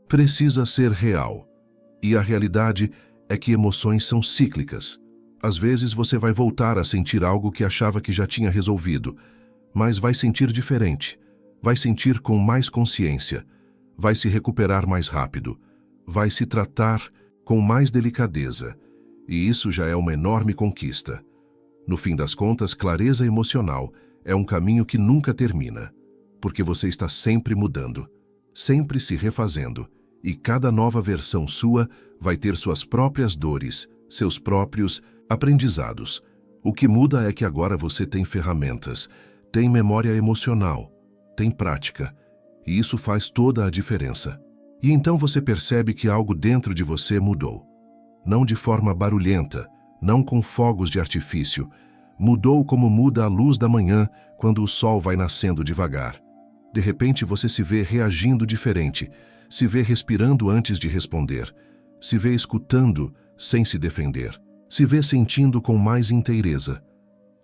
Precisa ser real. E a realidade é que emoções são cíclicas. Às vezes você vai voltar a sentir algo que achava que já tinha resolvido, mas vai sentir diferente. Vai sentir com mais consciência. Vai se recuperar mais rápido. Vai se tratar com mais delicadeza. E isso já é uma enorme conquista. No fim das contas, clareza emocional é um caminho que nunca termina. Porque você está sempre mudando, sempre se refazendo, e cada nova versão sua vai ter suas próprias dores, seus próprios aprendizados. O que muda é que agora você tem ferramentas, tem memória emocional, tem prática, e isso faz toda a diferença. E então você percebe que algo dentro de você mudou. Não de forma barulhenta, não com fogos de artifício, mudou como muda a luz da manhã quando o sol vai nascendo devagar. De repente você se vê reagindo diferente, se vê respirando antes de responder, se vê escutando sem se defender, se vê sentindo com mais inteireza.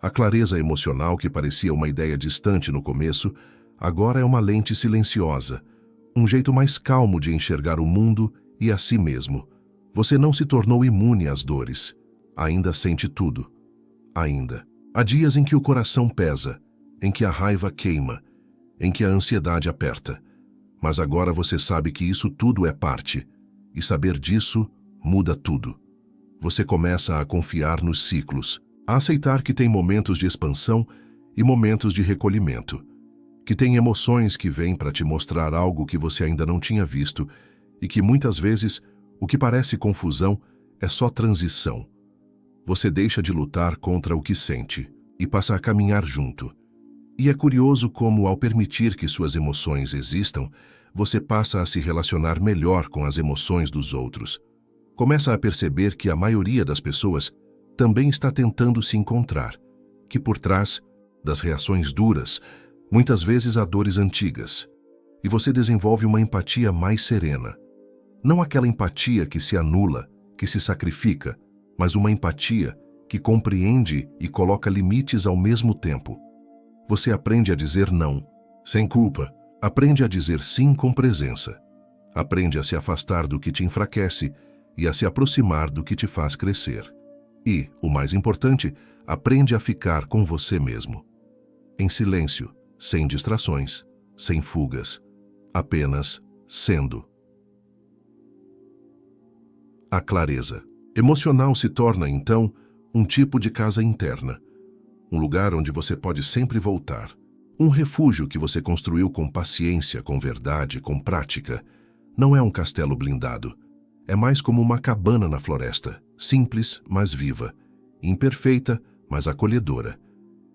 A clareza emocional que parecia uma ideia distante no começo, agora é uma lente silenciosa, um jeito mais calmo de enxergar o mundo e a si mesmo. Você não se tornou imune às dores, ainda sente tudo. Ainda. Há dias em que o coração pesa, em que a raiva queima, em que a ansiedade aperta. Mas agora você sabe que isso tudo é parte, e saber disso muda tudo. Você começa a confiar nos ciclos, a aceitar que tem momentos de expansão e momentos de recolhimento, que tem emoções que vêm para te mostrar algo que você ainda não tinha visto e que muitas vezes o que parece confusão é só transição. Você deixa de lutar contra o que sente e passa a caminhar junto. E é curioso como, ao permitir que suas emoções existam, você passa a se relacionar melhor com as emoções dos outros. Começa a perceber que a maioria das pessoas também está tentando se encontrar, que por trás das reações duras, muitas vezes há dores antigas, e você desenvolve uma empatia mais serena. Não aquela empatia que se anula, que se sacrifica, mas uma empatia que compreende e coloca limites ao mesmo tempo. Você aprende a dizer não, sem culpa, Aprende a dizer sim com presença. Aprende a se afastar do que te enfraquece e a se aproximar do que te faz crescer. E, o mais importante, aprende a ficar com você mesmo. Em silêncio, sem distrações, sem fugas, apenas sendo. A clareza emocional se torna, então, um tipo de casa interna. Um lugar onde você pode sempre voltar. Um refúgio que você construiu com paciência, com verdade, com prática. Não é um castelo blindado. É mais como uma cabana na floresta, simples, mas viva. Imperfeita, mas acolhedora.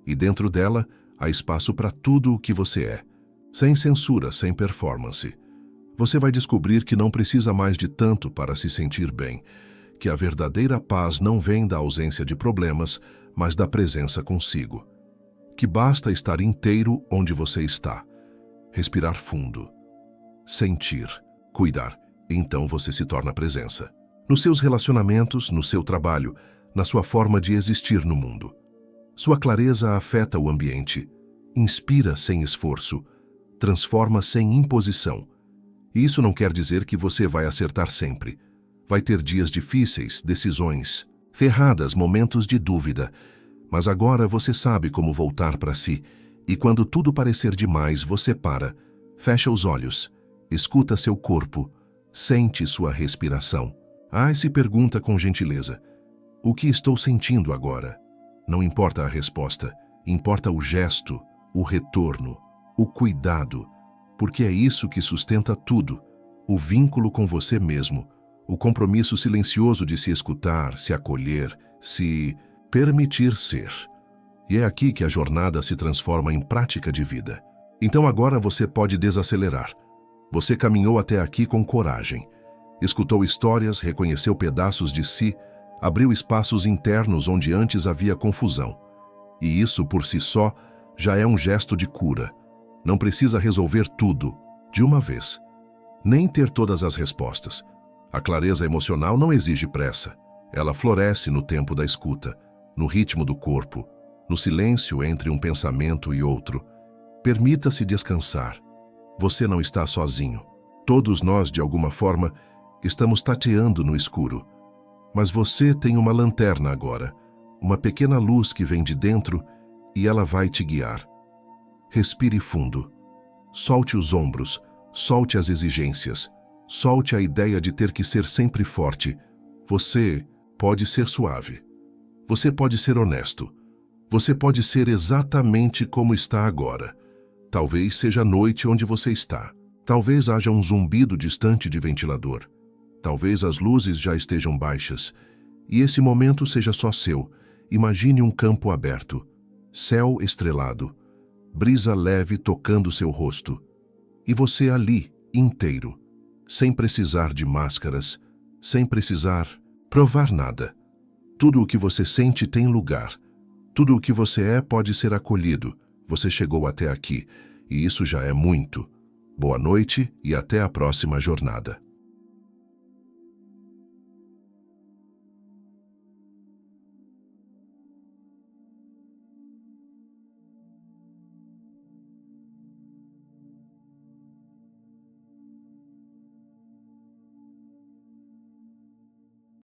E dentro dela, há espaço para tudo o que você é. Sem censura, sem performance. Você vai descobrir que não precisa mais de tanto para se sentir bem, que a verdadeira paz não vem da ausência de problemas, mas da presença consigo. Que basta estar inteiro onde você está. Respirar fundo. Sentir. Cuidar. Então você se torna presença. Nos seus relacionamentos, no seu trabalho, na sua forma de existir no mundo. Sua clareza afeta o ambiente. Inspira sem esforço. Transforma sem imposição. E isso não quer dizer que você vai acertar sempre. Vai ter dias difíceis, decisões, ferradas, momentos de dúvida. Mas agora você sabe como voltar para si. E quando tudo parecer demais, você para, fecha os olhos, escuta seu corpo, sente sua respiração. E se pergunta com gentileza: o que estou sentindo agora? Não importa a resposta, importa o gesto, o retorno, o cuidado, porque é isso que sustenta tudo, o vínculo com você mesmo, o compromisso silencioso de se escutar, se acolher, se permitir ser. E é aqui que a jornada se transforma em prática de vida. Então agora você pode desacelerar. Você caminhou até aqui com coragem. Escutou histórias, reconheceu pedaços de si, abriu espaços internos onde antes havia confusão. E isso, por si só, já é um gesto de cura. Não precisa resolver tudo, de uma vez. Nem ter todas as respostas. A clareza emocional não exige pressa. Ela floresce no tempo da escuta, no ritmo do corpo, no silêncio entre um pensamento e outro. Permita-se descansar. Você não está sozinho. Todos nós, de alguma forma, estamos tateando no escuro. Mas você tem uma lanterna agora, uma pequena luz que vem de dentro e ela vai te guiar. Respire fundo. Solte os ombros, solte as exigências, solte a ideia de ter que ser sempre forte. Você pode ser suave. Você pode ser honesto. Você pode ser exatamente como está agora. Talvez seja a noite onde você está. Talvez haja um zumbido distante de ventilador. Talvez as luzes já estejam baixas. E esse momento seja só seu. Imagine um campo aberto. Céu estrelado. Brisa leve tocando seu rosto. E você ali, inteiro. Sem precisar de máscaras. Sem precisar provar nada. Tudo o que você sente tem lugar. Tudo o que você é pode ser acolhido. Você chegou até aqui, e isso já é muito. Boa noite e até a próxima jornada.